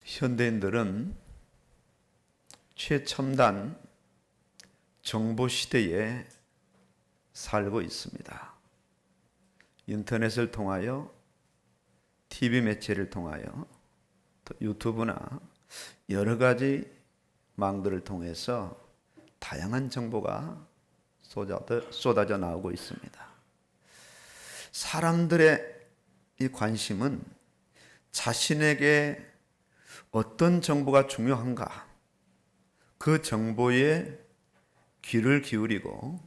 현대인들은 최첨단 정보 시대에 살고 있습니다. 인터넷을 통하여, TV 매체를 통하여, 또 유튜브나 여러 가지 망들을 통해서 다양한 정보가 쏟아져 나오고 있습니다. 사람들의 이 관심은 자신에게 어떤 정보가 중요한가, 그 정보에 귀를 기울이고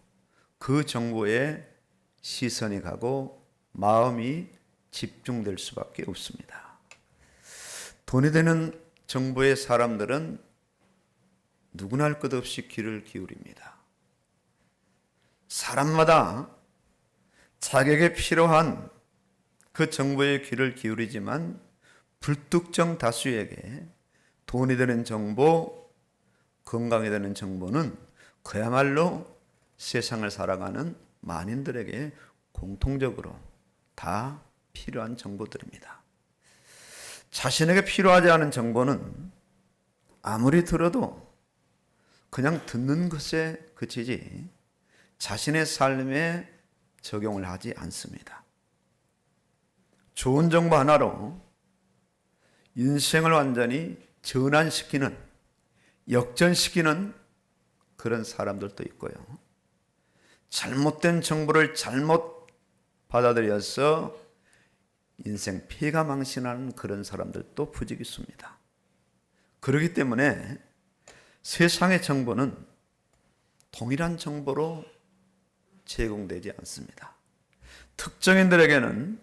그 정보에 시선이 가고 마음이 집중될 수밖에 없습니다. 돈이 되는 정보에 사람들은 누구나 할 것 없이 귀를 기울입니다. 사람마다 자기에게 필요한 그 정보에 귀를 기울이지만 불특정 다수에게 돈이 되는 정보, 건강이 되는 정보는 그야말로 세상을 살아가는 만인들에게 공통적으로 다 필요한 정보들입니다. 자신에게 필요하지 않은 정보는 아무리 들어도 그냥 듣는 것에 그치지 자신의 삶에 적용을 하지 않습니다. 좋은 정보 하나로 인생을 완전히 전환시키는, 역전시키는 그런 사람들도 있고요. 잘못된 정보를 잘못 받아들여서 인생 피가 망신하는 그런 사람들도 부지기수입니다. 그렇기 때문에 세상의 정보는 동일한 정보로 제공되지 않습니다. 특정인들에게는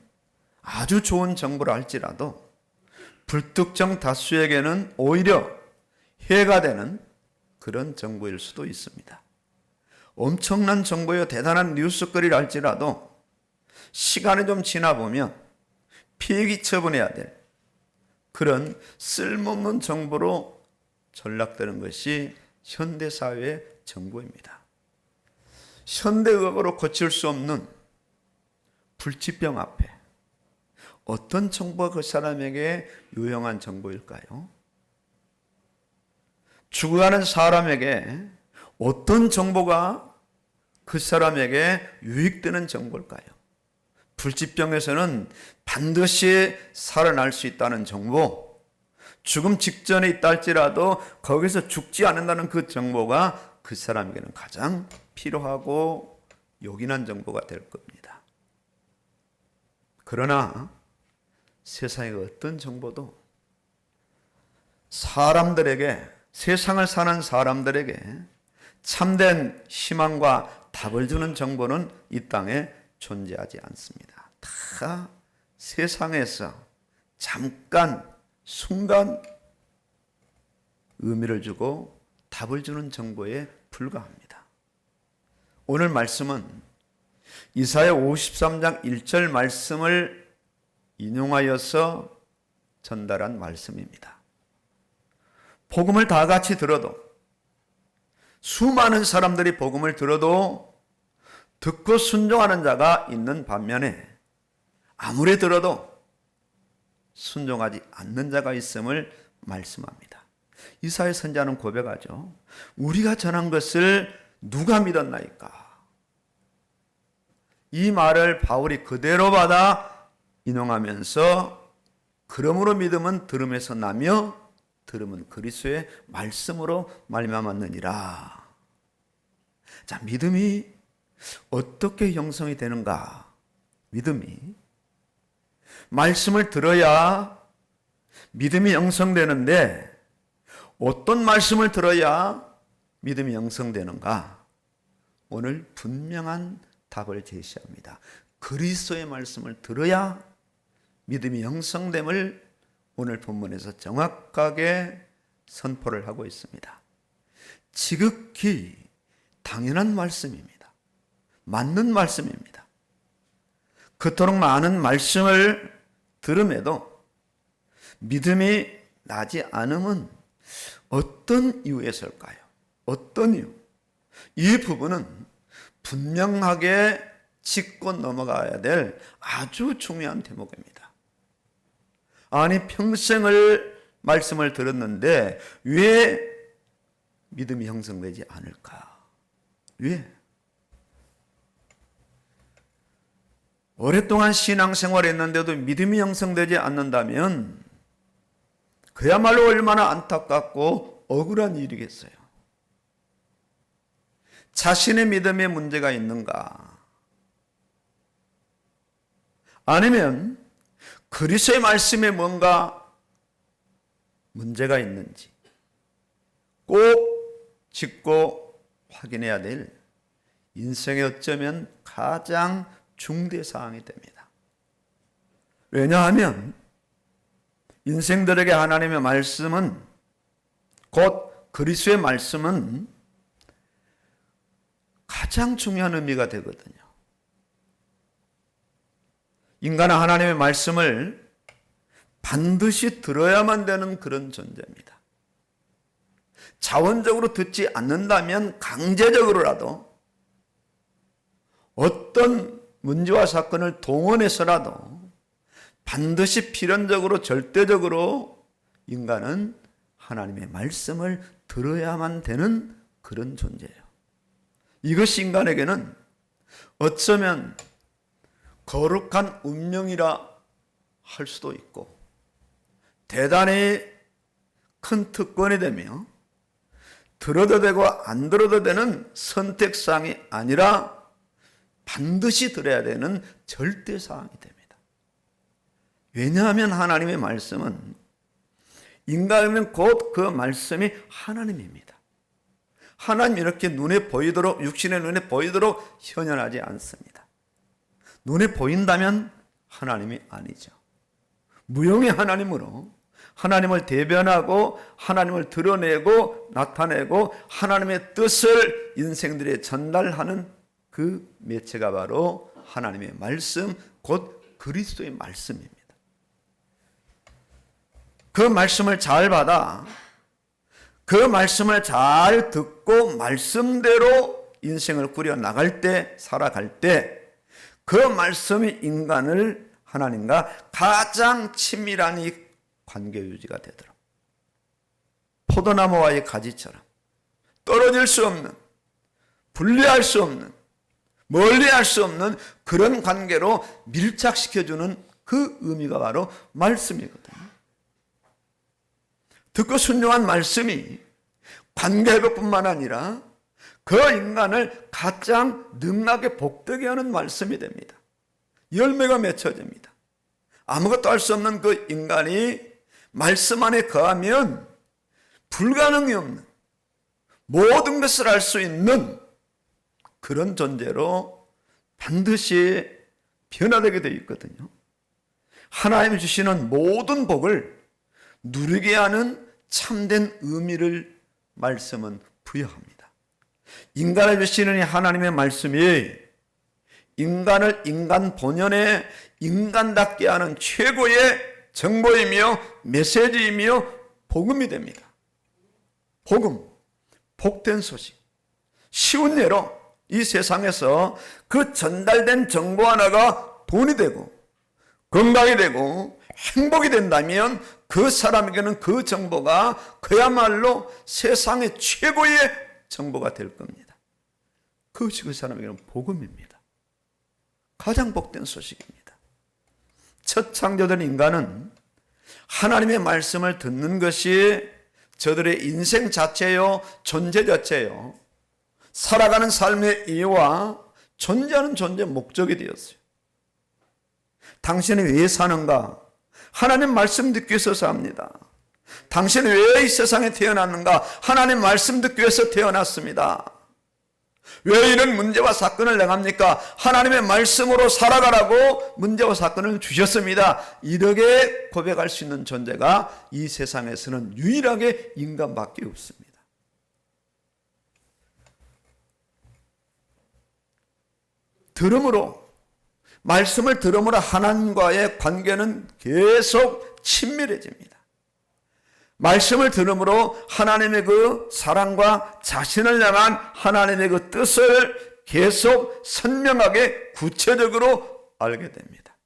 아주 좋은 정보를 할지라도 불특정 다수에게는 오히려 해가 되는 그런 정보일 수도 있습니다. 엄청난 정보요, 대단한 뉴스거리를 할지라도 시간이 좀 지나 보면 피해기 처분해야 될 그런 쓸모없는 정보로 전락되는 것이 현대사회의 정보입니다. 현대의학으로 고칠 수 없는 불치병 앞에 어떤 정보가 그 사람에게 유용한 정보일까요? 죽어가는 사람에게 어떤 정보가 그 사람에게 유익되는 정보일까요? 불치병에서는 반드시 살아날 수 있다는 정보, 죽음 직전에 있다 할지라도 거기서 죽지 않는다는 그 정보가 그 사람에게는 가장 필요하고 요긴한 정보가 될 겁니다. 그러나 세상의 어떤 정보도 사람들에게, 세상을 사는 사람들에게 참된 희망과 답을 주는 정보는 이 땅에 존재하지 않습니다. 다 세상에서 잠깐, 순간 의미를 주고 답을 주는 정보에 불과합니다. 오늘 말씀은 이사야 53장 1절 말씀을 인용하여서 전달한 말씀입니다. 복음을 다 같이 들어도, 수많은 사람들이 복음을 들어도 듣고 순종하는 자가 있는 반면에 아무리 들어도 순종하지 않는 자가 있음을 말씀합니다. 이사야 선지자는 고백하죠. 우리가 전한 것을 누가 믿었나이까? 이 말을 바울이 그대로 받아 인용하면서 그러므로 믿음은 들음에서 나며 들음은 그리스도의 말씀으로 말미암았느니라. 자, 믿음이 어떻게 형성이 되는가? 믿음이 말씀을 들어야 믿음이 형성되는데 어떤 말씀을 들어야 믿음이 형성되는가? 오늘 분명한 답을 제시합니다. 그리스도의 말씀을 들어야 믿음이 형성됨을 오늘 본문에서 정확하게 선포를 하고 있습니다. 지극히 당연한 말씀입니다. 맞는 말씀입니다. 그토록 많은 말씀을 들음에도 믿음이 나지 않음은 어떤 이유에서일까요? 어떤 이유? 이 부분은 분명하게 짚고 넘어가야 될 아주 중요한 대목입니다. 아니, 평생을 말씀을 들었는데 왜 믿음이 형성되지 않을까? 왜? 오랫동안 신앙생활을 했는데도 믿음이 형성되지 않는다면 그야말로 얼마나 안타깝고 억울한 일이겠어요. 자신의 믿음에 문제가 있는가? 아니면 그리스도의 말씀에 뭔가 문제가 있는지 꼭 짚고 확인해야 될 인생에 어쩌면 가장 중대사항이 됩니다. 왜냐하면 인생들에게 하나님의 말씀은, 곧 그리스도의 말씀은 가장 중요한 의미가 되거든요. 인간은 하나님의 말씀을 반드시 들어야만 되는 그런 존재입니다. 자원적으로 듣지 않는다면 강제적으로라도 어떤 문제와 사건을 동원해서라도 반드시 필연적으로 절대적으로 인간은 하나님의 말씀을 들어야만 되는 그런 존재예요. 이것이 인간에게는 어쩌면 거룩한 운명이라 할 수도 있고 대단히 큰 특권이 되며 들어도 되고 안 들어도 되는 선택사항이 아니라 반드시 들어야 되는 절대사항이 됩니다. 왜냐하면 하나님의 말씀은 인간이면 곧 그 말씀이 하나님입니다. 하나님 이렇게 눈에 보이도록, 육신의 눈에 보이도록 현현하지 않습니다. 눈에 보인다면 하나님이 아니죠. 무용의 하나님으로 하나님을 대변하고 하나님을 드러내고 나타내고 하나님의 뜻을 인생들에 전달하는 그 매체가 바로 하나님의 말씀, 곧 그리스도의 말씀입니다. 그 말씀을 잘 받아 그 말씀을 잘 듣고 말씀대로 인생을 꾸려 나갈 때, 살아갈 때 그 말씀이 인간을 하나님과 가장 친밀한 이 관계 유지가 되도록 포도나무와의 가지처럼 떨어질 수 없는, 분리할 수 없는, 멀리할 수 없는 그런 관계로 밀착시켜주는 그 의미가 바로 말씀이거든요. 듣고 순종한 말씀이 관계회복뿐만 아니라 그 인간을 가장 능하게 복되게 하는 말씀이 됩니다. 열매가 맺혀집니다. 아무것도 할 수 없는 그 인간이 말씀 안에 거하면 불가능이 없는 모든 것을 알 수 있는 그런 존재로 반드시 변화되게 되어 있거든요. 하나님이 주시는 모든 복을 누리게 하는 참된 의미를 말씀은 부여합니다. 인간을 주시는 하나님의 말씀이 인간을 인간 본연의 인간답게 하는 최고의 정보이며 메시지이며 복음이 됩니다. 복음, 복된 소식. 쉬운 예로 이 세상에서 그 전달된 정보 하나가 돈이 되고 건강이 되고 행복이 된다면 그 사람에게는 그 정보가 그야말로 세상의 최고의 정보가 될 겁니다. 그것이 그 사람에게는 복음입니다. 가장 복된 소식입니다. 첫 창조된 인간은 하나님의 말씀을 듣는 것이 저들의 인생 자체요, 존재 자체요, 살아가는 삶의 이유와 존재하는 존재 목적이 되었어요. 당신이 왜 사는가? 하나님 말씀 듣기 위해서 삽니다. 당신은 왜 이 세상에 태어났는가? 하나님 말씀 듣기 위해서 태어났습니다. 왜 이런 문제와 사건을 당합니까? 하나님의 말씀으로 살아가라고 문제와 사건을 주셨습니다. 이렇게 고백할 수 있는 존재가 이 세상에서는 유일하게 인간밖에 없습니다. 들음으로, 말씀을 들음으로 하나님과의 관계는 계속 친밀해집니다. 말씀을 들음으로 하나님의 그 사랑과 자신을 향한 하나님의 그 뜻을 계속 선명하게 구체적으로 알게 됩니다.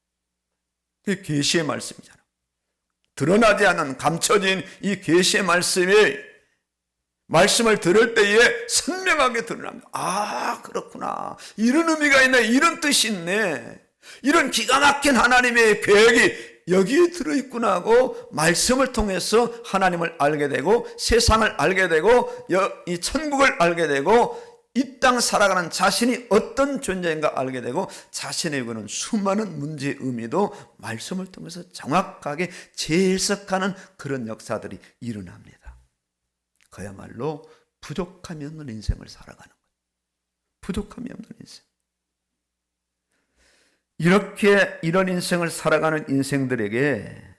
그게 계시의 말씀이잖아요. 드러나지 않은 감춰진 이 계시의 말씀을 들을 때에 선명하게 드러납니다. 아, 그렇구나. 이런 의미가 있네. 이런 뜻이 있네. 이런 기가 막힌 하나님의 계획이 여기에 들어있구나 하고 말씀을 통해서 하나님을 알게 되고 세상을 알게 되고 이 천국을 알게 되고 이 땅 살아가는 자신이 어떤 존재인가 알게 되고 자신의 그는 수많은 문제의 의미도 말씀을 통해서 정확하게 재해석하는 그런 역사들이 일어납니다. 그야말로 부족함이 없는 인생을 살아가는 거예요. 부족함이 없는 인생. 이렇게 이런 인생을 살아가는 인생들에게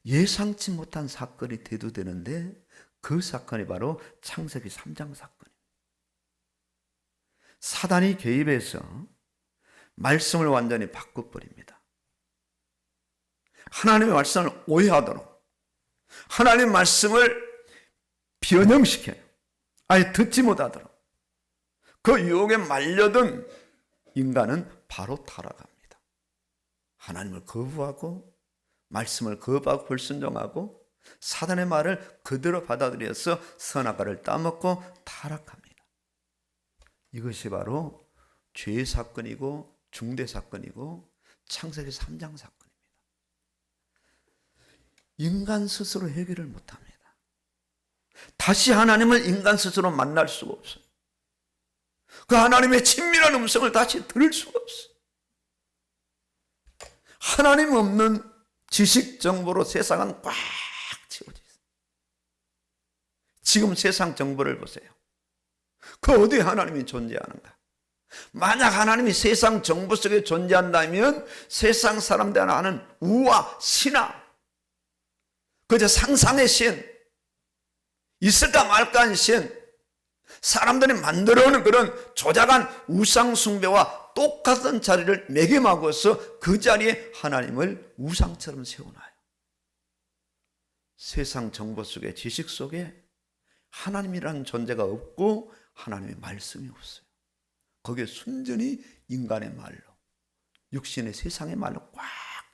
예상치 못한 사건이 대두되는데 그 사건이 바로 창세기 3장 사건입니다. 사단이 개입해서 말씀을 완전히 바꿔버립니다. 하나님의 말씀을 오해하도록 하나님의 말씀을 변형시켜요. 아예 듣지 못하도록. 그 유혹에 말려든 인간은 바로 타락합니다. 하나님을 거부하고 말씀을 거부하고 불순종하고 사단의 말을 그대로 받아들여서 선악과를 따먹고 타락합니다. 이것이 바로 죄의 사건이고 중대 사건이고 창세기 3장 사건입니다. 인간 스스로 해결을 못합니다. 다시 하나님을 인간 스스로 만날 수가 없어요. 그 하나님의 친밀한 음성을 다시 들을 수가 없어요. 하나님 없는 지식 정보로 세상은 꽉 채워져 있어요. 지금 세상 정보를 보세요. 그 어디에 하나님이 존재하는가? 만약 하나님이 세상 정보 속에 존재한다면 세상 사람들 아는 우화, 신화, 그저 상상의 신, 있을까 말까한 신, 사람들이 만들어오는 그런 조작한 우상 숭배와 똑같은 자리를 매김하고서 그 자리에 하나님을 우상처럼 세워놔요. 세상 정보 속에 지식 속에 하나님이라는 존재가 없고 하나님의 말씀이 없어요. 거기에 순전히 인간의 말로, 육신의 세상의 말로 꽉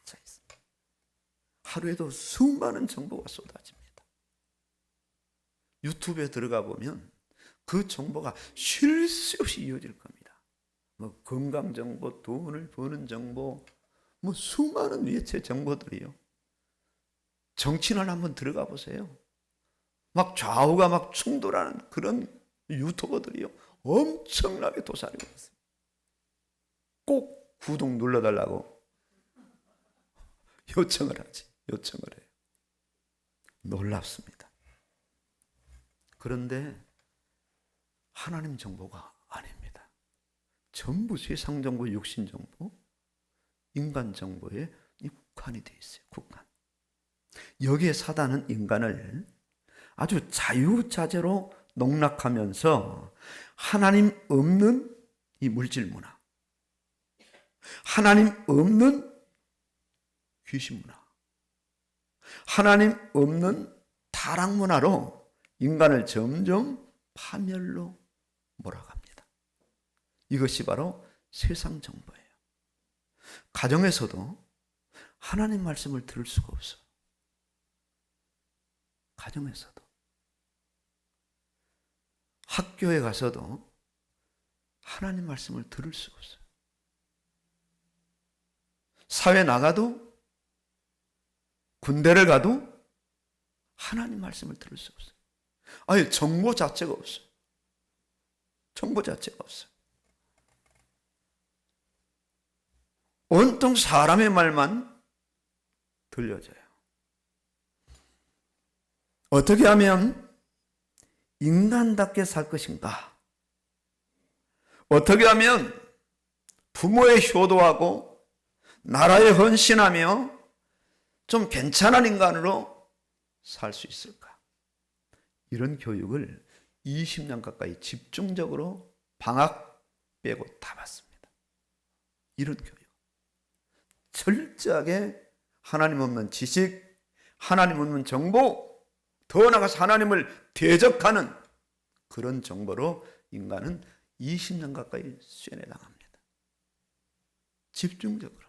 차 있습니다. 하루에도 수많은 정보가 쏟아집니다. 유튜브에 들어가 보면 그 정보가 쉴 새 없이 이어질 겁니다. 뭐 건강 정보, 돈을 버는 정보, 뭐 수많은 위해체 정보들이요. 정치는 한번 들어가 보세요. 막 좌우가 막 충돌하는 그런 유튜버들이요. 엄청나게 도사리고 있어요. 꼭 구독 눌러달라고 요청을 하지. 요청을 해요. 놀랍습니다. 그런데 하나님 정보가 아닙니다. 전부 세상 정보, 육신 정보, 인간 정보에 국한이 되어 있어요. 국한. 여기에 사단은 인간을 아주 자유자재로 농락하면서 하나님 없는 이 물질 문화, 하나님 없는 귀신 문화, 하나님 없는 타락 문화로 인간을 점점 파멸로 몰아갑니다. 이것이 바로 세상 정보예요. 가정에서도 하나님 말씀을 들을 수가 없어요. 가정에서도. 학교에 가서도 하나님 말씀을 들을 수가 없어요. 사회 나가도 군대를 가도 하나님 말씀을 들을 수가 없어요. 아예 정보 자체가 없어요. 정보 자체가 없어요. 온통 사람의 말만 들려져요. 어떻게 하면 인간답게 살 것인가? 어떻게 하면 부모에 효도하고 나라에 헌신하며 좀 괜찮은 인간으로 살 수 있을까? 이런 교육을 20년 가까이 집중적으로 방학 빼고 다 받습니다. 이런 교육. 철저하게 하나님 없는 지식, 하나님 없는 정보, 더 나아가서 하나님을 대적하는 그런 정보로 인간은 20년 가까이 쇠뇌당합니다. 집중적으로.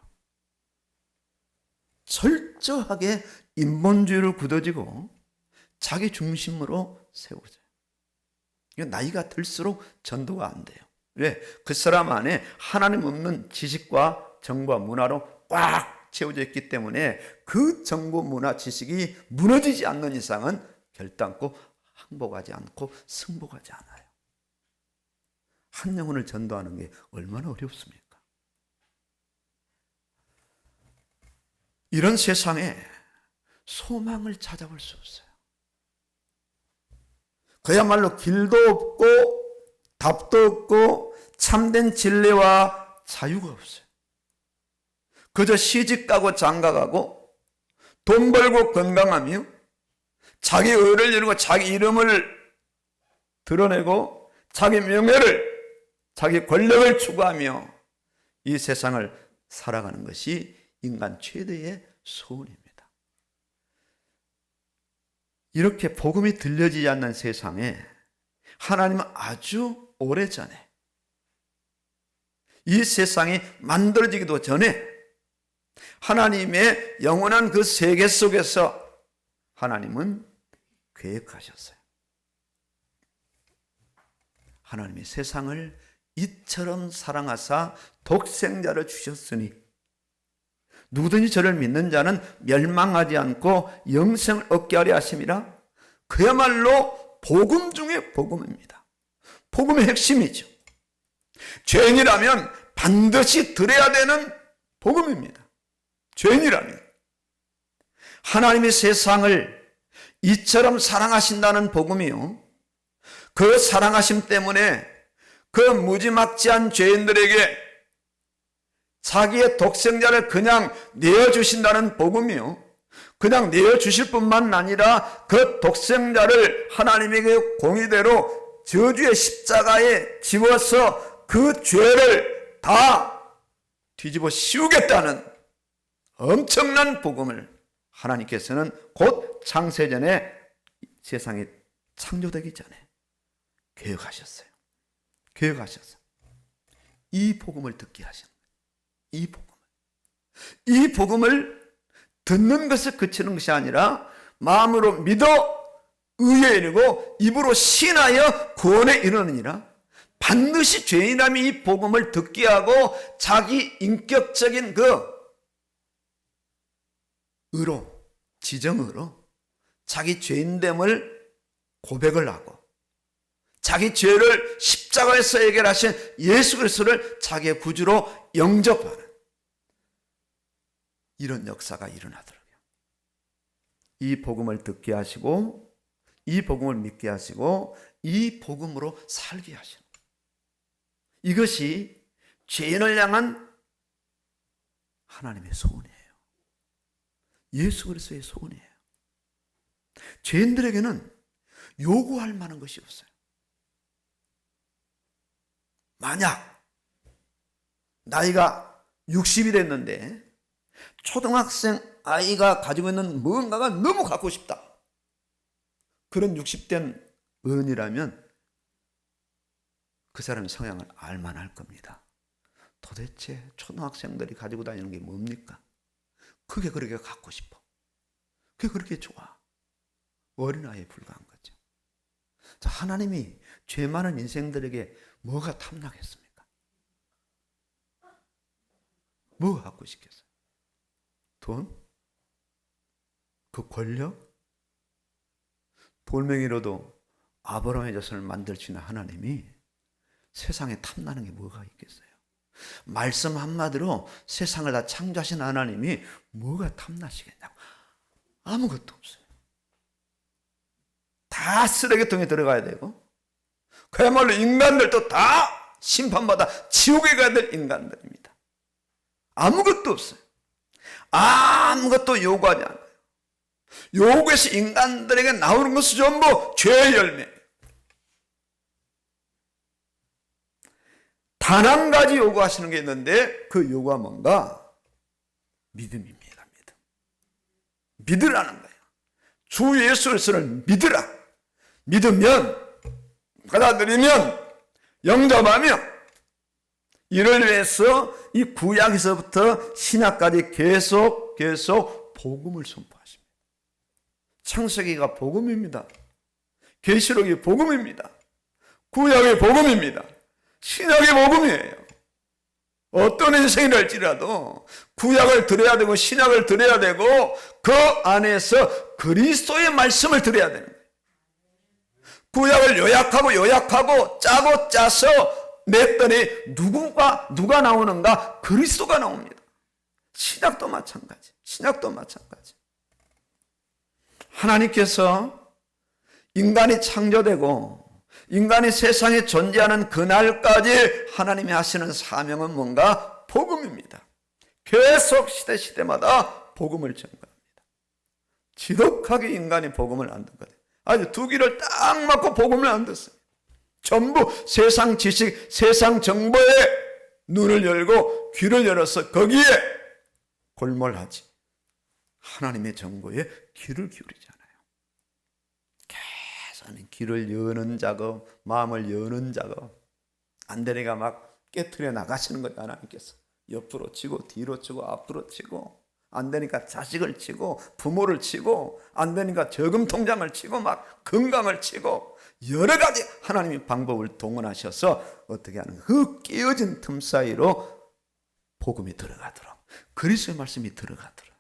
철저하게 인본주의로 굳어지고 자기 중심으로 세워져요. 이거 나이가 들수록 전도가 안 돼요. 왜? 그 사람 안에 하나님 없는 지식과 정보와 문화로 꽉 채워져 있기 때문에 그 정보, 문화, 지식이 무너지지 않는 이상은 결단코 항복하지 않고 승복하지 않아요. 한 영혼을 전도하는 게 얼마나 어렵습니까? 이런 세상에 소망을 찾아볼 수 없어요. 그야말로 길도 없고 답도 없고 참된 진리와 자유가 없어요. 그저 시집가고 장가가고 돈 벌고 건강하며 자기 의를 이루고 자기 이름을 드러내고 자기 명예를, 자기 권력을 추구하며 이 세상을 살아가는 것이 인간 최대의 소원입니다. 이렇게 복음이 들려지지 않는 세상에 하나님은 아주 오래전에, 이 세상이 만들어지기도 전에 하나님의 영원한 그 세계 속에서 하나님은 계획하셨어요. 하나님이 세상을 이처럼 사랑하사 독생자를 주셨으니 누구든지 저를 믿는 자는 멸망하지 않고 영생을 얻게 하려 하심이라. 그야말로 복음 중에 복음입니다. 복음의 핵심이죠. 죄인이라면 반드시 들어야 되는 복음입니다. 죄인이라면 하나님이 세상을 이처럼 사랑하신다는 복음이요, 그 사랑하심 때문에 그 무지막지한 죄인들에게 자기의 독생자를 그냥 내어주신다는 복음이요, 그냥 내어주실 뿐만 아니라 그 독생자를 하나님에게 공의대로 저주의 십자가에 집어서 그 죄를 다 뒤집어 씌우겠다는 엄청난 복음을 하나님께서는 곧 창세전에 세상이 창조되기 전에 계획하셨어요. 계획하셨어요. 이 복음을 듣게 하신 거예요. 이 복음을 듣는 것에 그치는 것이 아니라 마음으로 믿어 의에 이르고 입으로 신하여 구원에 이르느니라. 반드시 죄인함이 이 복음을 듣게 하고 자기 인격적인 그 의로, 지정의로 자기 죄인됨을 고백을 하고 자기 죄를 십자가에서 해결하신 예수 그리스도를 자기의 구주로 영접하는 이런 역사가 일어나더라고요. 이 복음을 듣게 하시고 이 복음을 믿게 하시고 이 복음으로 살게 하시는 거예요. 이것이 죄인을 향한 하나님의 소원이에요. 예수 그리스도의 소원이에요. 죄인들에게는 요구할 만한 것이 없어요. 만약 나이가 60이 됐는데 초등학생 아이가 가지고 있는 무언가가 너무 갖고 싶다. 그런 60된 어른이라면 그 사람의 성향을 알만할 겁니다. 도대체 초등학생들이 가지고 다니는 게 뭡니까? 그게 그렇게 갖고 싶어. 그게 그렇게 좋아. 어린아이에 불과한 거죠. 자, 하나님이 죄 많은 인생들에게 뭐가 탐나겠습니까? 뭐가 갖고 싶겠어요? 돈? 그 권력? 돌멩이로도 아브라함의 자손을 만들 수 있는 하나님이 세상에 탐나는 게 뭐가 있겠어요? 말씀 한마디로 세상을 다 창조하신 하나님이 뭐가 탐나시겠냐고. 아무것도 없어요. 다 쓰레기통에 들어가야 되고 그야말로 인간들도 다 심판받아 지옥에 가야 될 인간들입니다. 아무것도 없어요. 아무것도 요구하지 않아요. 요구해서 인간들에게 나오는 것은 전부 죄의 열매. 단 한 가지 요구하시는 게 있는데 그 요구가 뭔가? 믿음입니다. 믿으라는 거예요. 주 예수 그리스도를 믿으라. 믿으면, 받아들이면, 영접하며 이를 위해서 이 구약에서부터 신약까지 계속 계속 복음을 선포하십니다. 창세기가 복음입니다. 계시록이 복음입니다. 구약이 복음입니다. 신약이 복음이에요. 어떤 인생이랄지라도 구약을 들어야 되고 신약을 들어야 되고 그 안에서 그리스도의 말씀을 들어야 되는 거예요. 구약을 요약하고 짜고 짜서 냈더니 누가 나오는가? 그리스도가 나옵니다. 신약도 마찬가지. 하나님께서 인간이 창조되고 인간이 세상에 존재하는 그날까지 하나님이 하시는 사명은 뭔가? 복음입니다. 계속 시대마다 복음을 전가합니다. 지독하게 인간이 복음을 안 듣거든요. 아주 두 귀를 딱 막고 복음을 안 듣어요. 전부 세상 지식, 세상 정보에 눈을 열고 귀를 열어서 거기에 골몰하지 하나님의 정보에 귀를 기울이지 않아요. 계속 귀를 여는 작업, 마음을 여는 작업. 안 되니까 막 깨트려 나가시는 거예요. 하나님께서 옆으로 치고 뒤로 치고 앞으로 치고, 안 되니까 자식을 치고 부모를 치고, 안 되니까 저금 통장을 치고 막 건강을 치고, 여러 가지 하나님의 방법을 동원하셔서 어떻게 하는 그 끼어진 틈 사이로 복음이 들어가도록, 그리스도의 말씀이 들어가도록.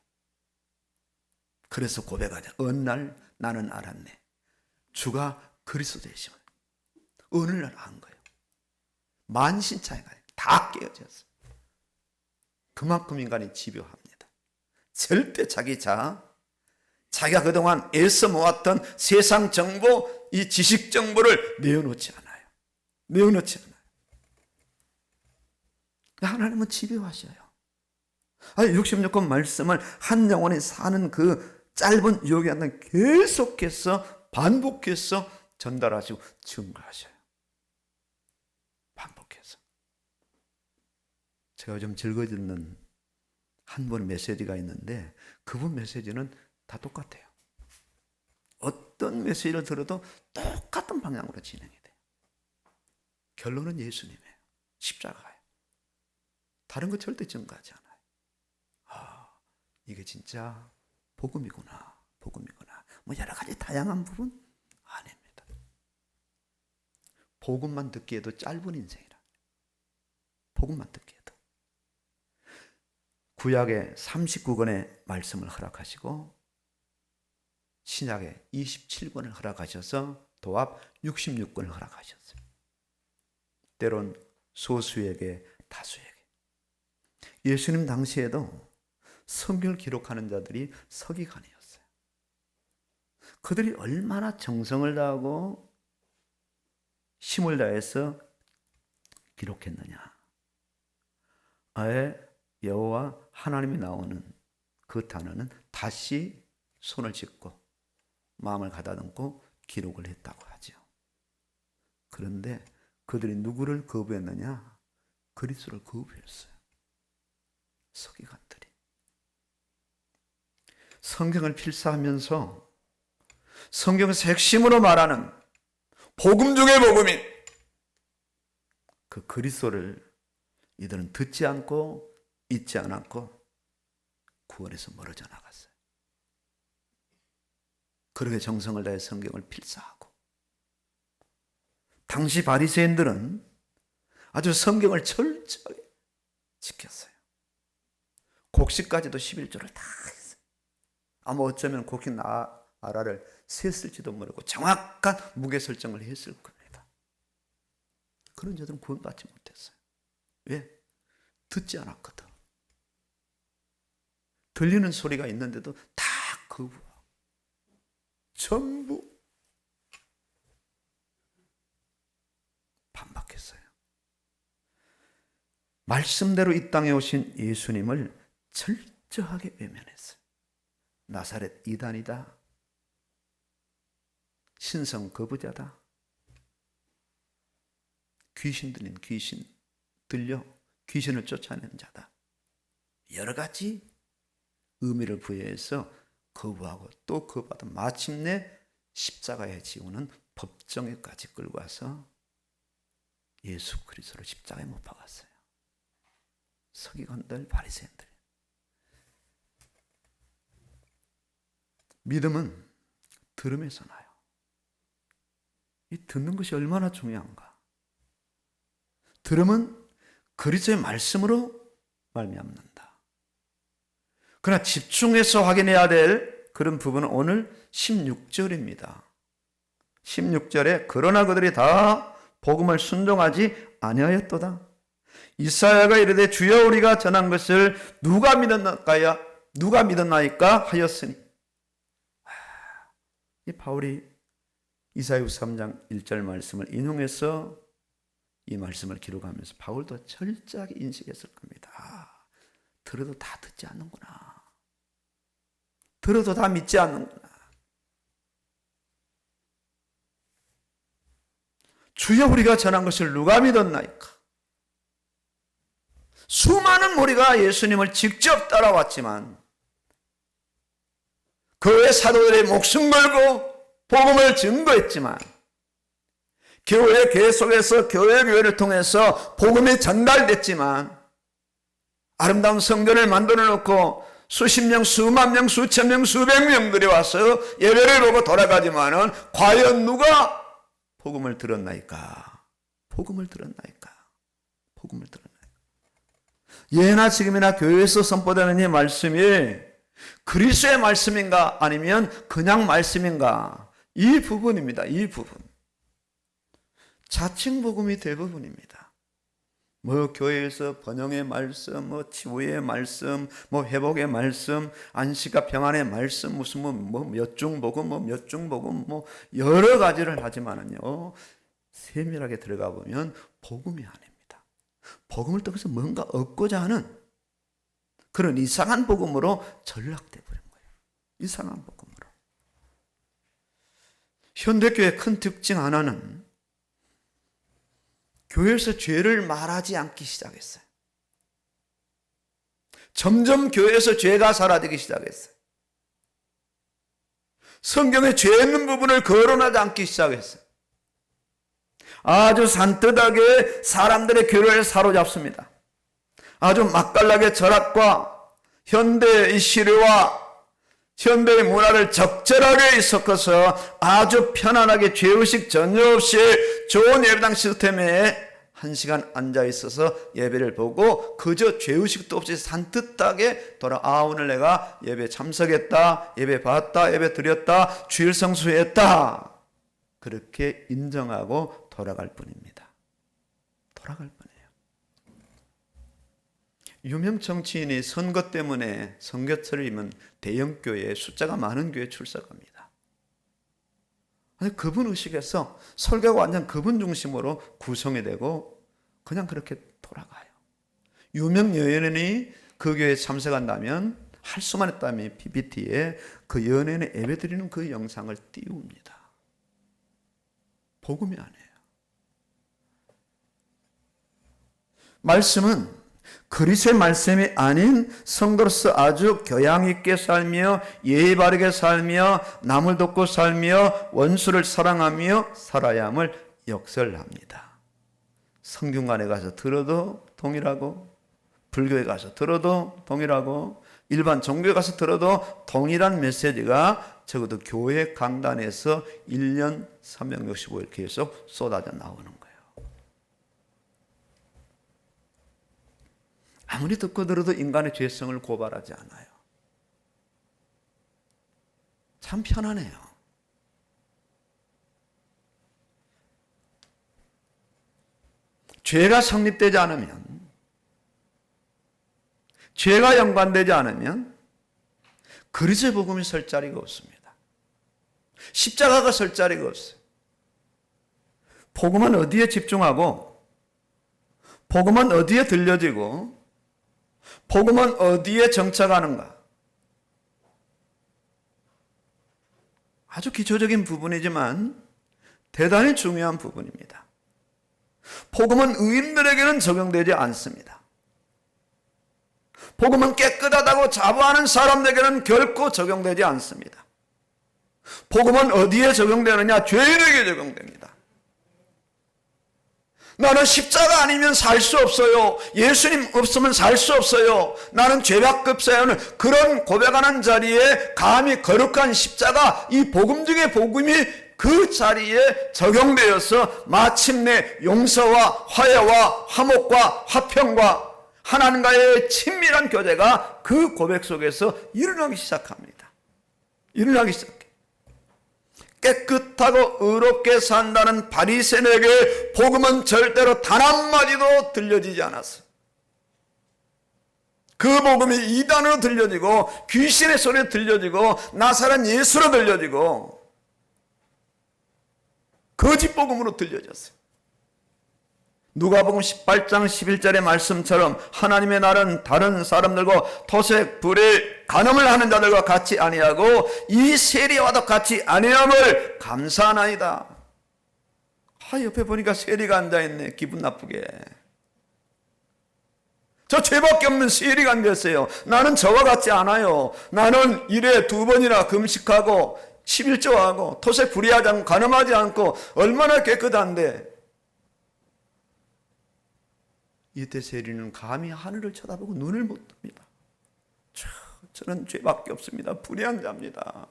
그래서 고백하자. 어느 날 나는 알았네. 주가 그리스도 되심을. 어느 날 안 거예요. 만신창이가 다 깨어졌어요. 그만큼 인간이 집요합니다. 절대 자기가 그동안 애써 모았던 세상 정보, 이 지식 정보를 내어놓지 않아요. 하나님은 집요하셔요. 66권 말씀을 한 영혼이 사는 그 짧은 유혹이 안 돼 계속해서 반복해서 전달하시고 증거하셔요. 반복해서. 제가 좀 즐겨 듣는 한 분 메시지가 있는데 그분 메시지는 다 똑같아요. 어떤 메시지를 들어도 똑같은 방향으로 진행이 돼요. 결론은 예수님이에요. 십자가예요. 다른 거 절대 증거하지 않아요. 이게 진짜 복음이구나. 뭐 여러 가지 다양한 부분 아닙니다. 복음만 듣기에도 짧은 인생이라. 복음만 듣기에도. 구약의 39권의 말씀을 허락하시고 신약의 27권을 허락하셔서 도합 66권을 허락하셨어요. 때론 소수에게 다수에게. 예수님 당시에도 성경을 기록하는 자들이 서기관이었어요. 그들이 얼마나 정성을 다하고 힘을 다해서 기록했느냐. 아예 여호와 하나님이 나오는 그 단어는 다시 손을 짚고 마음을 가다듬고 기록을 했다고 하죠. 그런데 그들이 누구를 거부했느냐? 그리스도를 거부했어요. 서기관들이. 성경을 필사하면서 성경에서 핵심으로 말하는 복음 중의 복음인 그 그리스도를 이들은 듣지 않고 잊지 않았고 구원에서 멀어져 나갔어요. 그렇게 정성을 다해 성경을 필사하고, 당시 바리새인들은 아주 성경을 철저히 지켰어요. 곡식까지도 11조를 다 했어요. 아마 어쩌면 곡식 나라를 셌을지도 모르고 정확한 무게 설정을 했을 겁니다. 그런 자들은 구원받지 못했어요. 왜? 듣지 않았거든. 들리는 소리가 있는데도 다 거부하고 전부 반박했어요. 말씀대로 이 땅에 오신 예수님을 철저하게 외면했어요. 나사렛 이단이다. 신성 거부자다. 귀신 들린 귀신 들려 귀신을 쫓아내는 자다. 여러 가지 의미를 부여해서 거부하고 또 거부하다 마침내 십자가에 지우는 법정에까지 끌고 와서 예수 그리스도를 십자가에 못 박았어요. 서기관들, 바리새인들. 믿음은 들음에서 나요. 이 듣는 것이 얼마나 중요한가. 들음은 그리스도의 말씀으로 말미암는다. 그러나 집중해서 확인해야 될 그런 부분은 오늘 16절입니다. 16절에 그러나 그들이 다 복음을 순종하지 아니하였도다. 이사야가 이르되 주여 우리가 전한 것을 누가 믿었나이까 하였으니. 이 바울이 이사야서 3장 1절 말씀을 인용해서 이 말씀을 기록하면서 바울도 철저하게 인식했을 겁니다. 들어도 다 듣지 않는구나. 들어도 다 믿지 않는구나. 주여 우리가 전한 것을 누가 믿었나이까. 수많은 무리가 예수님을 직접 따라왔지만 교회 사도들의 목숨 걸고 복음을 증거했지만 교회 계속해서 교회를 통해서 복음이 전달됐지만 아름다운 성전을 만들어 놓고 수십 명, 수만 명, 수천 명, 수백 명들이 와서 예배를 보고 돌아가지만은 과연 누가 복음을 들었나이까? 복음을 들었나이까? 복음을 들었나이까? 예나 지금이나 교회에서 선포되는 이 말씀이 그리스도의 말씀인가 아니면 그냥 말씀인가? 이 부분입니다. 이 부분. 자칭 복음이 대부분입니다. 뭐 교회에서 번영의 말씀, 뭐 치유의 말씀, 뭐 회복의 말씀, 안식과 평안의 말씀, 무슨 뭐 몇 중 복음, 뭐 몇 중 복음, 뭐 여러 가지를 하지만은요 세밀하게 들어가 보면 복음이 아닙니다. 복음을 통해서 뭔가 얻고자 하는 그런 이상한 복음으로 전락돼 버린 거예요. 이상한 복음으로. 현대교회의 큰 특징 하나는 교회에서 죄를 말하지 않기 시작했어요. 점점 교회에서 죄가 사라지기 시작했어요. 성경에 죄 있는 부분을 거론하지 않기 시작했어요. 아주 산뜻하게 사람들의 교회를 사로잡습니다. 아주 맛깔나게 철학과 현대의 시류와 현대의 문화를 적절하게 섞어서 아주 편안하게 죄의식 전혀 없이 좋은 예배당 시스템에 1시간 앉아 있어서 예배를 보고 그저 죄의식도 없이 산뜻하게 오늘 내가 예배 참석했다, 예배 봤다, 예배 드렸다, 주일 성수했다, 그렇게 인정하고 돌아갈 뿐입니다. 돌아갈 뿐이에요. 유명 정치인이 선거 때문에 선거철을 이면 대형 교회에 숫자가 많은 교회에 출석합니다. 아니, 그분 의식에서 설교가 완전 그분 중심으로 구성이 되고 그냥 그렇게 돌아가요. 유명 연예인이 그 교회에 참석한다면 할 수만 있다면 PPT에 그 연예인의 예배드리는 그 영상을 띄웁니다. 복음이 아니에요. 말씀은 그리스도의 말씀이 아닌 성도로서 아주 교양 있게 살며 예의 바르게 살며 남을 돕고 살며 원수를 사랑하며 살아야 함을 역설합니다. 성균관에 가서 들어도 동일하고 불교에 가서 들어도 동일하고 일반 종교에 가서 들어도 동일한 메시지가 적어도 교회 강단에서 1년 365일 계속 쏟아져 나오는 거예요. 아무리 듣고 들어도 인간의 죄성을 고발하지 않아요. 참 편하네요. 죄가 성립되지 않으면, 죄가 연관되지 않으면 그리스도의 복음이 설 자리가 없습니다. 십자가가 설 자리가 없어요. 복음은 어디에 집중하고, 복음은 어디에 들려지고, 복음은 어디에 정착하는가? 아주 기초적인 부분이지만 대단히 중요한 부분입니다. 복음은 의인들에게는 적용되지 않습니다. 복음은 깨끗하다고 자부하는 사람들에게는 결코 적용되지 않습니다. 복음은 어디에 적용되느냐? 죄인에게 적용됩니다. 나는 십자가 아니면 살 수 없어요. 예수님 없으면 살 수 없어요. 나는 죄밖에 없어요 하는 그런 고백하는 자리에 감히 거룩한 십자가, 이 복음 중에 복음이 그 자리에 적용되어서 마침내 용서와 화해와 화목과 화평과 하나님과의 친밀한 교제가 그 고백 속에서 일어나기 시작합니다. 일어나기 시작해요. 깨끗하고 의롭게 산다는 바리새인에게 복음은 절대로 단 한마디도 들려지지 않았어요. 그 복음이 이단으로 들려지고 귀신의 소리로 들려지고 나사렛 예수로 들려지고 거짓 복음으로 들려졌어요. 누가복음 18장 11절의 말씀처럼 하나님의 날은 다른 사람들과 토색, 불의, 간음을 하는 자들과 같이 아니하고 이 세리와도 같이 아니함을 감사하나이다. 옆에 보니까 세리가 앉아있네. 기분 나쁘게. 저 죄밖에 없는 세리가 앉아있어요. 나는 저와 같지 않아요. 나는 일에 2번이나 금식하고 11조하고 토색 불의하지 않고 간음하지 않고 얼마나 깨끗한데, 이때 세리는 감히 하늘을 쳐다보고 눈을 못 뜹니다. 저는 죄밖에 없습니다. 불의한 자입니다.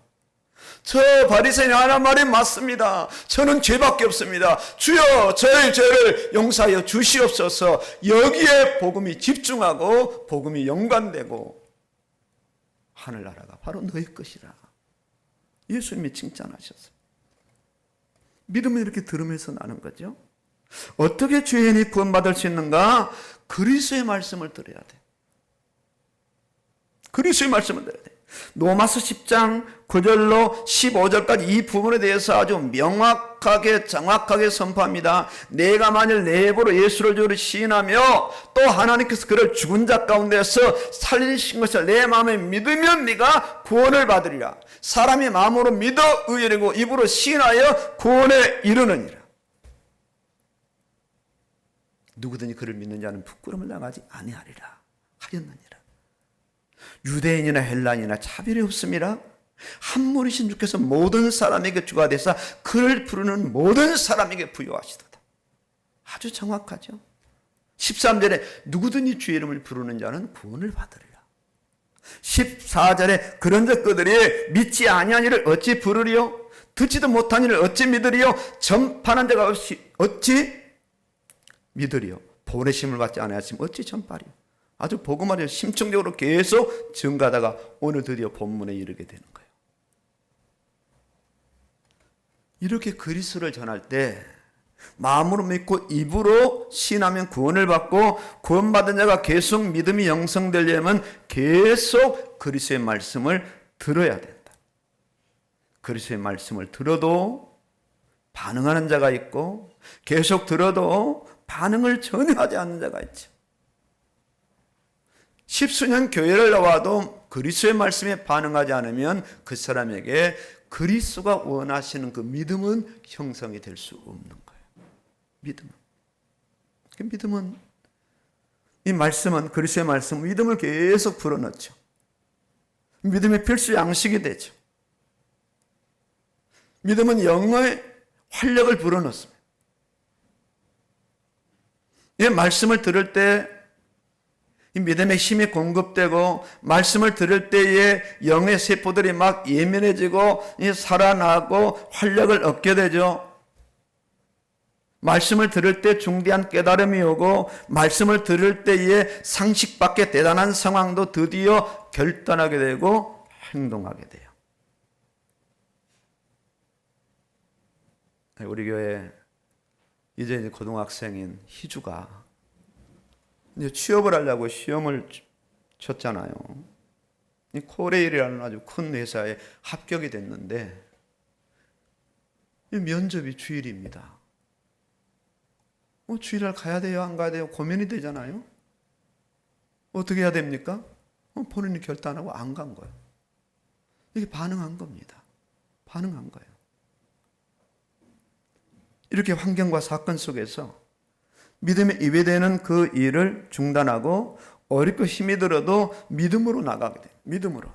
저 바리새인 하나 말이 맞습니다. 저는 죄밖에 없습니다. 주여 저의 죄를 용서하여 주시옵소서. 여기에 복음이 집중하고 복음이 연관되고 하늘나라가 바로 너희 것이라 예수님이 칭찬하셨어요. 믿음은 이렇게 들으면서 나는 거죠. 어떻게 죄인이 구원받을 수 있는가? 그리스도의 말씀을 들어야 돼. 그리스도의 말씀을 들어야 돼. 로마서 10장 9절로 15절까지 이 부분에 대해서 아주 명확하게 정확하게 선포합니다. 내가 만일 내 입으로 예수를 주로 시인하며 또 하나님께서 그를 죽은 자 가운데서 살리신 것을 내 마음에 믿으면 네가 구원을 받으리라. 사람이 마음으로 믿어 의인이고 입으로 시인하여 구원에 이르느니라. 누구든지 그를 믿는 자는 부끄러움을 당하지 아니하리라 하였느니라. 유대인이나 헬라인이나 차별이 없습니다. 한 무리신 주께서 모든 사람에게 주가 되사 그를 부르는 모든 사람에게 부여하시도다. 아주 정확하죠. 13절에 누구든지 주의 이름을 부르는 자는 구원을 받으리라. 14절에 그런즉 그들이 믿지 아니한 이를 어찌 부르리요? 듣지도 못한 이를 어찌 믿으리요? 전파하는 자가 어찌 믿으리요? 보내심을 받지 아니하시면 어찌 전파리요? 아주 복음을 심층적으로 계속 증가하다가 오늘 드디어 본문에 이르게 되는 거예요. 이렇게 그리스도를 전할 때 마음으로 믿고 입으로 시인하면 구원을 받고 구원받은 자가 계속 믿음이 영성되려면 계속 그리스도의 말씀을 들어야 된다. 그리스도의 말씀을 들어도 반응하는 자가 있고 계속 들어도 반응을 전혀 하지 않는 자가 있죠. 십수년 교회를 나와도 그리스도의 말씀에 반응하지 않으면 그 사람에게 그리스도가 원하시는 그 믿음은 형성이 될 수 없는 거예요. 믿음은 이 말씀은 그리스도의 말씀, 믿음을 계속 불어넣죠. 믿음의 필수 양식이 되죠. 믿음은 영의 활력을 불어넣습니다. 이 말씀을 들을 때 이 믿음의 힘이 공급되고 말씀을 들을 때에 영의 세포들이 막 예민해지고 살아나고 활력을 얻게 되죠. 말씀을 들을 때 중대한 깨달음이 오고 말씀을 들을 때에 상식 밖의 대단한 상황도 드디어 결단하게 되고 행동하게 돼요. 우리 교회 이제 고등학생인 희주가 이제 취업을 하려고 시험을 쳤잖아요. 이 코레일이라는 아주 큰 회사에 합격이 됐는데 이 면접이 주일입니다. 주일날 가야 돼요, 안 가야 돼요? 고민이 되잖아요. 어떻게 해야 됩니까? 본인이 결단하고 안 간 거예요. 이게 반응한 겁니다. 반응한 거예요. 이렇게 환경과 사건 속에서 믿음에 예배되는 그 일을 중단하고 어렵고 힘이 들어도 믿음으로 나가게 돼요. 믿음으로.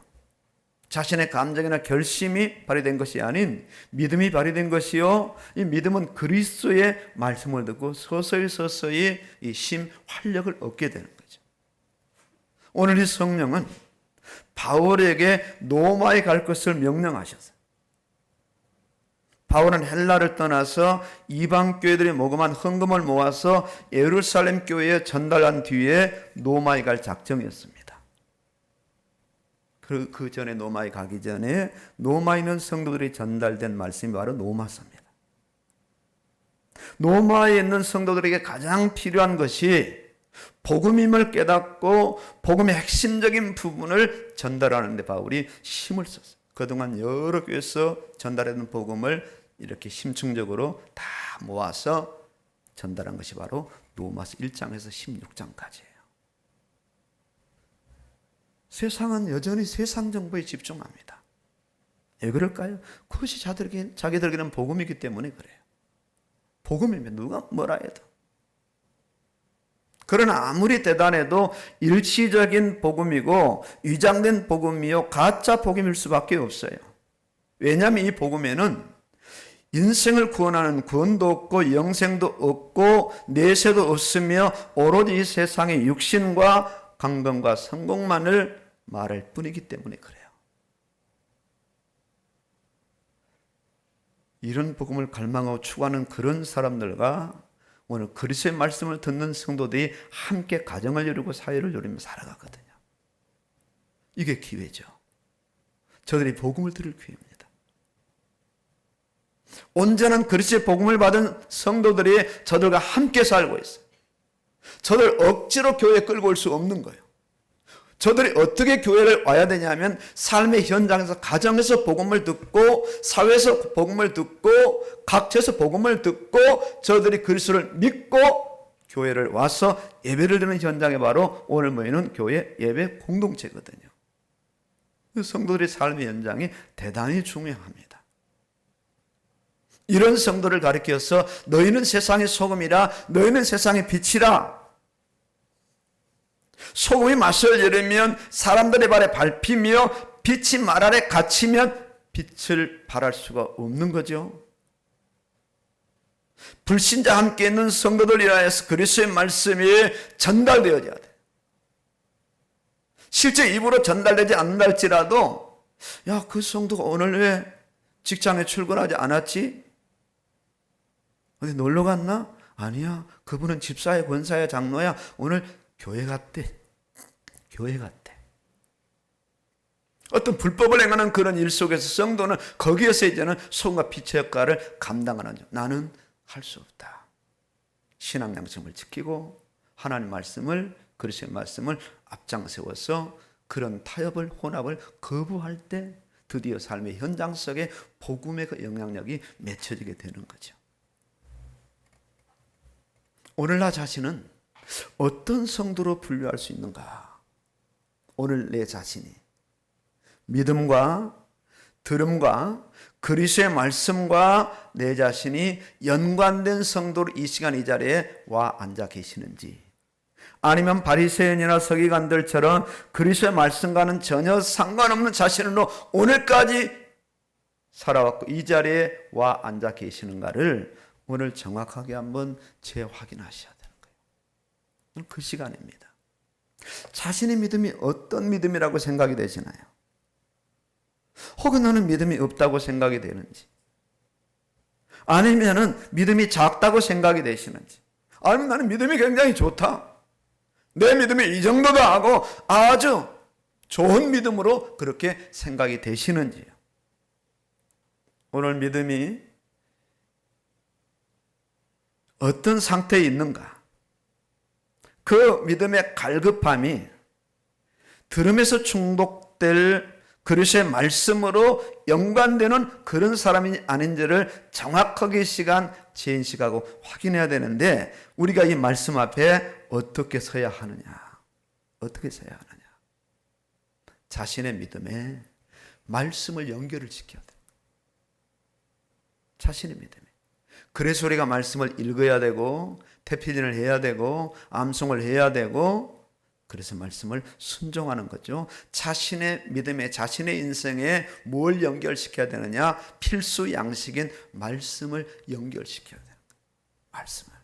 자신의 감정이나 결심이 발휘된 것이 아닌 믿음이 발휘된 것이요, 이 믿음은 그리스도의 말씀을 듣고 서서히 이 심 활력을 얻게 되는 거죠. 오늘 이 성령은 바울에게 로마에 갈 것을 명령하셨어요. 바울은 헬라를 떠나서 이방 교회들이 모금한 헌금을 모아서 예루살렘 교회에 전달한 뒤에 로마에 갈 작정이었습니다. 그 전에 로마에 가기 전에 로마에 있는 성도들이 전달된 말씀이 바로 로마서입니다. 로마에 있는 성도들에게 가장 필요한 것이 복음임을 깨닫고 복음의 핵심적인 부분을 전달하는 데 바울이 힘을 썼어요. 그동안 여러 교회에서 전달했던 복음을 이렇게 심층적으로 다 모아서 전달한 것이 바로 로마서 1장에서 16장까지예요. 세상은 여전히 세상 정보에 집중합니다. 왜 그럴까요? 그것이 자기들에게는 복음이기 때문에 그래요. 복음이면 누가 뭐라 해도. 그러나 아무리 대단해도 일시적인 복음이고 위장된 복음이요 가짜 복음일 수밖에 없어요. 왜냐하면 이 복음에는 인생을 구원하는 구원도 없고 영생도 없고 내세도 없으며 오로지 세상의 육신과 강건과 성공만을 말할 뿐이기 때문에 그래요. 이런 복음을 갈망하고 추구하는 그런 사람들과 오늘 그리스도의 말씀을 듣는 성도들이 함께 가정을 이루고 사회를 이루며 살아가거든요. 이게 기회죠. 저들이 복음을 들을 기회입니다. 온전한 그리스도의 복음을 받은 성도들이 저들과 함께 살고 있어요. 저들 억지로 교회에 끌고 올 수 없는 거예요. 저들이 어떻게 교회를 와야 되냐면 삶의 현장에서 가정에서 복음을 듣고 사회에서 복음을 듣고 각처에서 복음을 듣고 저들이 그리스도를 믿고 교회를 와서 예배를 드리는 현장이 바로 오늘 모이는 교회 예배 공동체거든요. 성도들의 삶의 현장이 대단히 중요합니다. 이런 성도를 가리켜서 너희는 세상의 소금이라 너희는 세상의 빛이라. 소금이 맛을 잃으면 사람들의 발에 밟히며 빛이 말 아래 갇히면 빛을 발할 수가 없는 거죠. 불신자 함께 있는 성도들이라 해서 그리스도의 말씀이 전달되어져야 돼. 실제 입으로 전달되지 않는다 할지라도 야, 그 성도가 오늘 왜 직장에 출근하지 않았지? 어디 놀러 갔나? 아니야. 그분은 집사야, 권사야, 장로야. 오늘 교회 갔대. 교회 갔대. 어떤 불법을 행하는 그런 일 속에서 성도는 거기에서 이제는 소금과 빛의 역할을 감당하는 줄. 나는 할 수 없다. 신앙 양심을 지키고 하나님 말씀을 그리스도의 말씀을 앞장세워서 그런 타협을 혼합을 거부할 때 드디어 삶의 현장 속에 복음의 그 영향력이 맺혀지게 되는 거죠. 오늘 나 자신은 어떤 성도로 분류할 수 있는가? 오늘 내 자신이 믿음과 들음과 그리스도의 말씀과 내 자신이 연관된 성도로 이 시간 이 자리에 와 앉아 계시는지, 아니면 바리새인이나 서기관들처럼 그리스도의 말씀과는 전혀 상관없는 자신으로 오늘까지 살아왔고 이 자리에 와 앉아 계시는가를 오늘 정확하게 한번 재확인하셔야 되는 거예요. 오늘 그 시간입니다. 자신의 믿음이 어떤 믿음이라고 생각이 되시나요? 혹은 나는 믿음이 없다고 생각이 되는지, 아니면은 믿음이 작다고 생각이 되시는지, 아니면 나는 믿음이 굉장히 좋다, 내 믿음이 이 정도다 하고 아주 좋은 믿음으로 그렇게 생각이 되시는지요. 오늘 믿음이 어떤 상태에 있는가, 그 믿음의 갈급함이 들음에서 중독될 그리스도의 말씀으로 연관되는 그런 사람이 아닌지를 정확하게 재인식하고 확인해야 되는데, 우리가 이 말씀 앞에 어떻게 서야 하느냐? 어떻게 서야 하느냐? 자신의 믿음에 말씀을 연결을 시켜야 돼. 자신의 믿음에. 그래서 우리가 말씀을 읽어야 되고, 태필진을 해야 되고, 암송을 해야 되고, 그래서 말씀을 순종하는 거죠. 자신의 믿음에, 자신의 인생에 뭘 연결시켜야 되느냐? 필수 양식인 말씀을 연결시켜야 되는 거예요. 말씀을.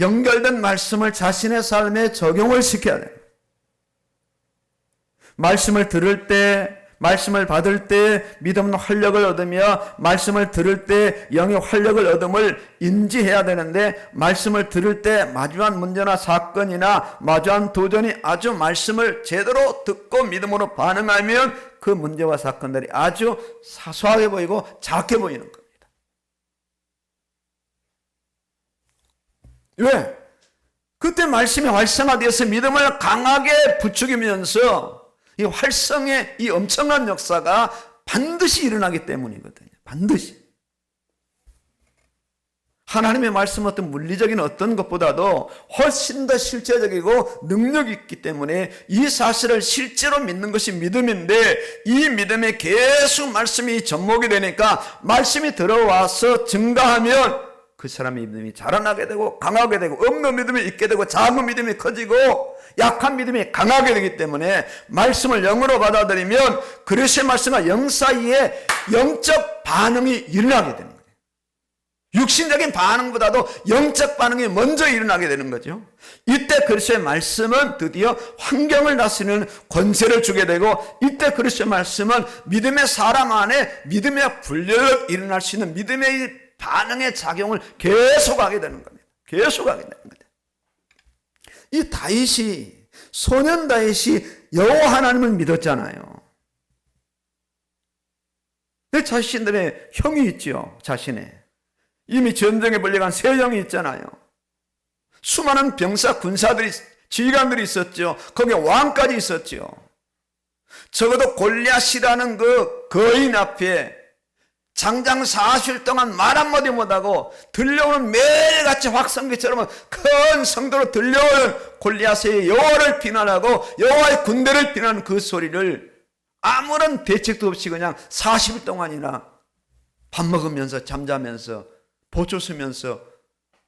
연결된 말씀을 자신의 삶에 적용을 시켜야 돼요. 말씀을 들을 때, 말씀을 받을 때 믿음은 활력을 얻으며 말씀을 들을 때 영의 활력을 얻음을 인지해야 되는데, 말씀을 들을 때 마주한 문제나 사건이나 마주한 도전이 아주 말씀을 제대로 듣고 믿음으로 반응하면 그 문제와 사건들이 아주 사소하게 보이고 작게 보이는 겁니다. 왜? 그때 말씀이 활성화되어서 믿음을 강하게 부추기면서 이 활성의 이 엄청난 역사가 반드시 일어나기 때문이거든요. 반드시. 하나님의 말씀은 어떤 물리적인 어떤 것보다도 훨씬 더 실제적이고 능력이 있기 때문에 이 사실을 실제로 믿는 것이 믿음인데, 이 믿음에 계속 말씀이 접목이 되니까 말씀이 들어와서 증가하면 그 사람의 믿음이 자라나게 되고 강하게 되고, 없는 믿음이 있게 되고 작은 믿음이 커지고 약한 믿음이 강하게 되기 때문에 말씀을 영으로 받아들이면 그리스도의 말씀과 영 사이에 영적 반응이 일어나게 되는 거예요. 육신적인 반응보다도 영적 반응이 먼저 일어나게 되는 거죠. 이때 그리스도의 말씀은 드디어 환경을 다스리는 권세를 주게 되고, 이때 그리스도의 말씀은 믿음의 사람 안에 믿음의 분열이 일어날 수 있는 믿음의 반응의 작용을 계속하게 되는 겁니다. 계속하게 되는 거죠. 이 다윗이, 소년 다윗이 여호와 하나님을 믿었잖아요. 자신들의 형이 있죠. 자신의 이미 전쟁에 벌려간 세 형이 있잖아요. 수많은 병사, 군사들이, 지휘관들이 있었죠. 거기에 왕까지 있었죠. 적어도 골리앗이라는 그 거인 앞에 장장 40일 동안 말 한마디 못하고 들려오는 매일같이 확성기처럼 큰 성도로 들려오는 골리앗의 여호와를 비난하고 여호와의 군대를 비난하는 그 소리를 아무런 대책도 없이 그냥 40일 동안이나 밥 먹으면서 잠자면서 보초 쓰면서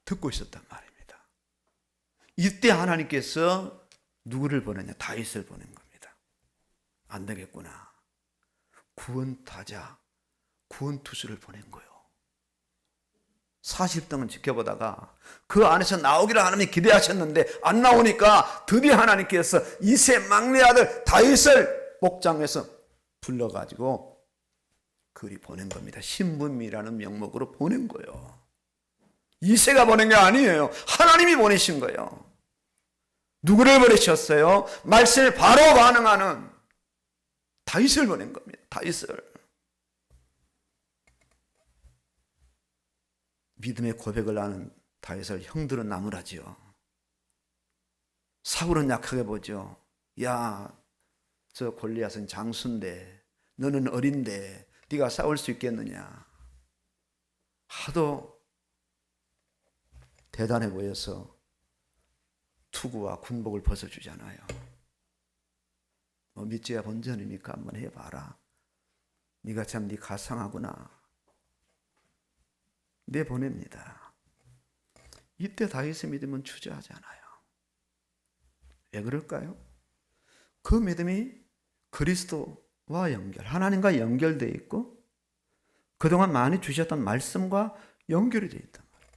듣고 있었단 말입니다. 이때 하나님께서 누구를 보내냐? 다윗을 보낸 겁니다. 안 되겠구나. 구원타자, 구원투수를 보낸 거예요. 40 동안 지켜보다가 그 안에서 나오기를 하나님이 기대하셨는데 안 나오니까 드디어 하나님께서 이세 막내 아들 다윗을 목장에서 불러가지고 그리 보낸 겁니다. 신분미라는 명목으로 보낸 거예요. 이세가 보낸 게 아니에요. 하나님이 보내신 거예요. 누구를 보내셨어요? 말씀에 바로 반응하는 다윗을 보낸 겁니다. 다윗을. 믿음의 고백을 하는 다윗을 형들은 나무라지요. 사울은 약하게 보죠. 야, 저 골리앗은 장수인데 너는 어린데 네가 싸울 수 있겠느냐. 하도 대단해 보여서 투구와 군복을 벗어주잖아요. 믿지야 본전이니까 한번 해봐라. 네가 참 네 가상하구나. 내보냅니다. 이때 다윗의 믿음은 주저하지 않아요. 왜 그럴까요? 그 믿음이 그리스도와 연결, 하나님과 연결되어 있고 그동안 많이 주셨던 말씀과 연결이 되어 있단 말이에요.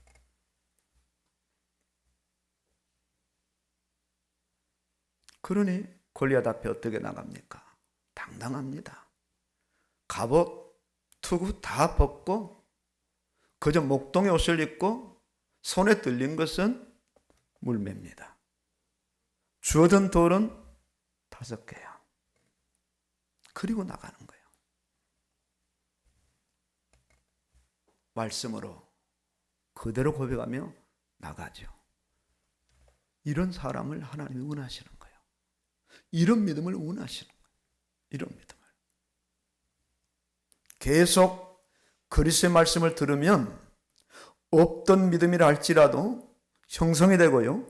그러니 골리앗 앞에 어떻게 나갑니까? 당당합니다. 갑옷, 투구 다 벗고 그저 목동의 옷을 입고 손에 들린 것은 물매입니다. 주어든 돌은 5개야. 그리고 나가는 거예요. 말씀으로 그대로 고백하며 나가죠. 이런 사람을 하나님이 원하시는 거예요. 이런 믿음을 원하시는 거예요. 이런 믿음을. 계속 그리스도의 말씀을 들으면 없던 믿음이라 할지라도 형성이 되고요.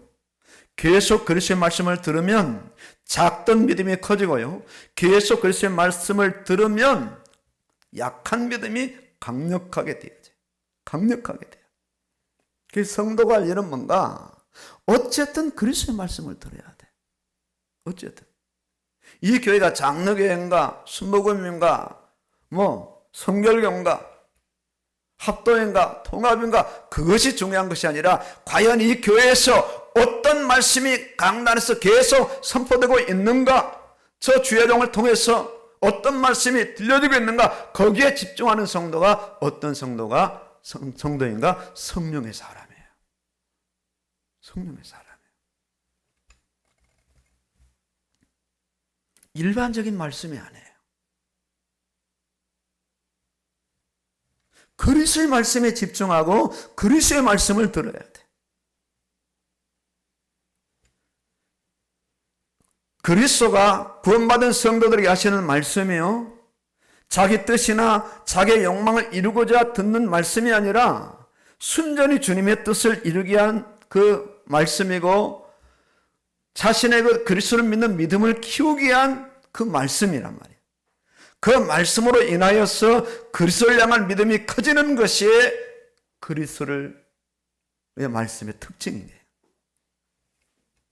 계속 그리스도의 말씀을 들으면 작던 믿음이 커지고요. 계속 그리스도의 말씀을 들으면 약한 믿음이 강력하게 되어져요. 강력하게 돼요. 그 성도가 할 일은 뭔가? 어쨌든 그리스도의 말씀을 들어야 돼. 어쨌든 이 교회가 장로교회인가 순복음인가 성결교인가 합도인가 통합인가 그것이 중요한 것이 아니라 과연 이 교회에서 어떤 말씀이 강단에서 계속 선포되고 있는가, 저 주야종을 통해서 어떤 말씀이 들려지고 있는가, 거기에 집중하는 성도가 어떤 성도인가? 성령의 사람이에요. 성령의 사람이에요. 일반적인 말씀이 아니에요. 그리스도의 말씀에 집중하고 그리스도의 말씀을 들어야 돼. 그리스도가 구원받은 성도들에게 하시는 말씀이요, 자기 뜻이나 자기의 욕망을 이루고자 듣는 말씀이 아니라 순전히 주님의 뜻을 이루기 위한 그 말씀이고, 자신의 그 그리스도를 믿는 믿음을 키우기 위한 그 말씀이란 말이에요. 그 말씀으로 인하여서 그리스도를 향한 믿음이 커지는 것이 그리스도의 말씀의 특징이에요.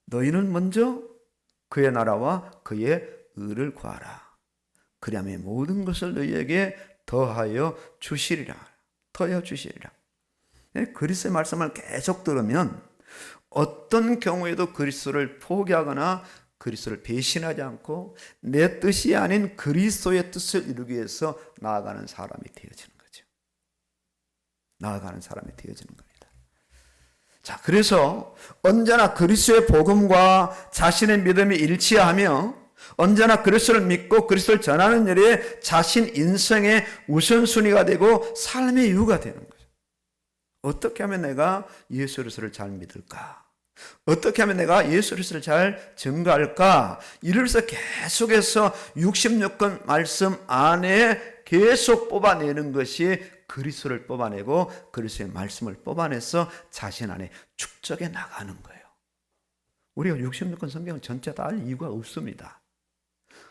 너희는 먼저 그의 나라와 그의 의를 구하라. 그리하면 모든 것을 너희에게 더하여 주시리라. 더하여 주시리라. 그리스도의 말씀을 계속 들으면 어떤 경우에도 그리스도를 포기하거나 그리스도를 배신하지 않고 내 뜻이 아닌 그리스도의 뜻을 이루기 위해서 나아가는 사람이 되어지는 거죠. 나아가는 사람이 되어지는 겁니다. 자, 그래서 언제나 그리스도의 복음과 자신의 믿음이 일치하며 언제나 그리스도를 믿고 그리스도를 전하는 일에 자신 인생의 우선순위가 되고 삶의 이유가 되는 거죠. 어떻게 하면 내가 예수 그리스도를 잘 믿을까? 어떻게 하면 내가 예수 그리스도를 잘 증거할까? 이래서 계속해서 66권 말씀 안에 계속 뽑아내는 것이 그리스도를 뽑아내고 그리스도의 말씀을 뽑아내서 자신 안에 축적해 나가는 거예요. 우리가 66권 성경을 전체 다 알 이유가 없습니다.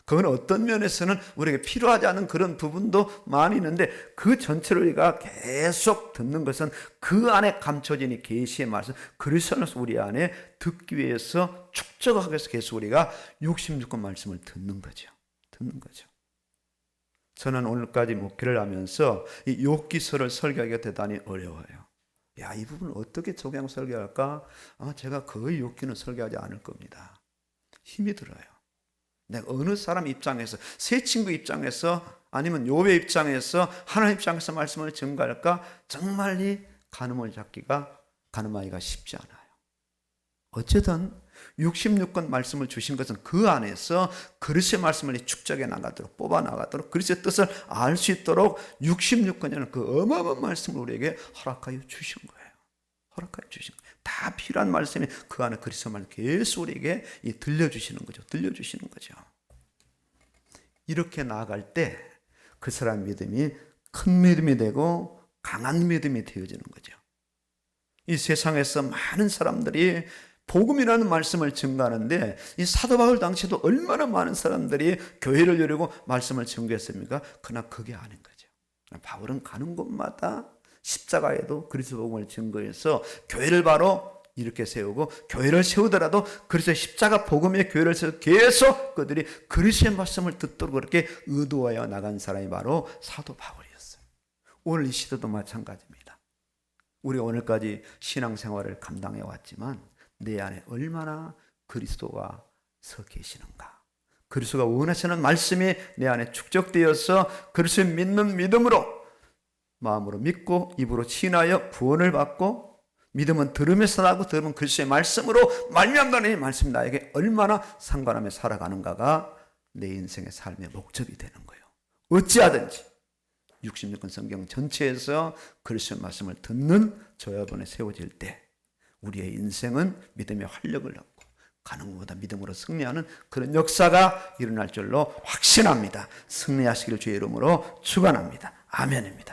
그건 어떤 면에서는 우리에게 필요하지 않은 그런 부분도 많이 있는데, 그 전체를 우리가 계속 듣는 것은 그 안에 감춰진 이 계시의 말씀, 그리스도로서 우리 안에 듣기 위해서 축적하기 위해서 계속 우리가 66권 말씀을 듣는 거죠. 듣는 거죠. 저는 오늘까지 목회를 하면서 이 욥기서를 설교하기가 대단히 어려워요. 야, 이 부분을 어떻게 적용 설교할까? 제가 거의 욥기는 설교하지 않을 겁니다. 힘이 들어요. 내가 어느 사람 입장에서, 새 친구 입장에서, 아니면 욥의 입장에서, 하나님 입장에서 말씀을 전가할까? 정말 이 가늠을 가늠하기가 쉽지 않아요. 어쨌든 66권 말씀을 주신 것은 그 안에서 그리스도의 말씀을 축적해 나가도록, 뽑아 나가도록, 그리스도의 뜻을 알 수 있도록 66권이라는 그 어마어마한 말씀을 우리에게 허락하여 주신 거예요. 허락하여 주신 거예요. 다 필요한 말씀이 그 안에 그리스도 말씀 계속 우리에게 들려주시는 거죠. 들려주시는 거죠. 이렇게 나아갈 때 그 사람 믿음이 큰 믿음이 되고 강한 믿음이 되어지는 거죠. 이 세상에서 많은 사람들이 복음이라는 말씀을 증거하는데, 이 사도 바울 당시에도 얼마나 많은 사람들이 교회를 열고 말씀을 증거했습니까? 그러나 그게 아닌 거죠. 바울은 가는 곳마다 십자가에도 그리스도 복음을 증거해서 교회를 바로 이렇게 세우고, 교회를 세우더라도 그리스도의 십자가 복음의 교회를 세워서 계속 그들이 그리스도의 말씀을 듣도록 그렇게 의도하여 나간 사람이 바로 사도 바울이었어요. 오늘 이 시대도 마찬가지입니다. 우리가 오늘까지 신앙생활을 감당해 왔지만 내 안에 얼마나 그리스도가 서 계시는가, 그리스도가 원하시는 말씀이 내 안에 축적되어서 그리스도를 믿는 믿음으로, 마음으로 믿고 입으로 신하여 구원을 받고, 믿음은 들음에서 나고 들음은 그리스도의 말씀으로 말미암다는 이 말씀이 나에게 얼마나 상관하며 살아가는가가 내 인생의 삶의 목적이 되는 거예요. 어찌하든지 66권 성경 전체에서 그리스도의 말씀을 듣는 저 여러분이 세워질 때 우리의 인생은 믿음의 활력을 얻고 가는 것보다 믿음으로 승리하는 그런 역사가 일어날 줄로 확신합니다. 승리하시기를 주의 이름으로 축원합니다. 아멘입니다.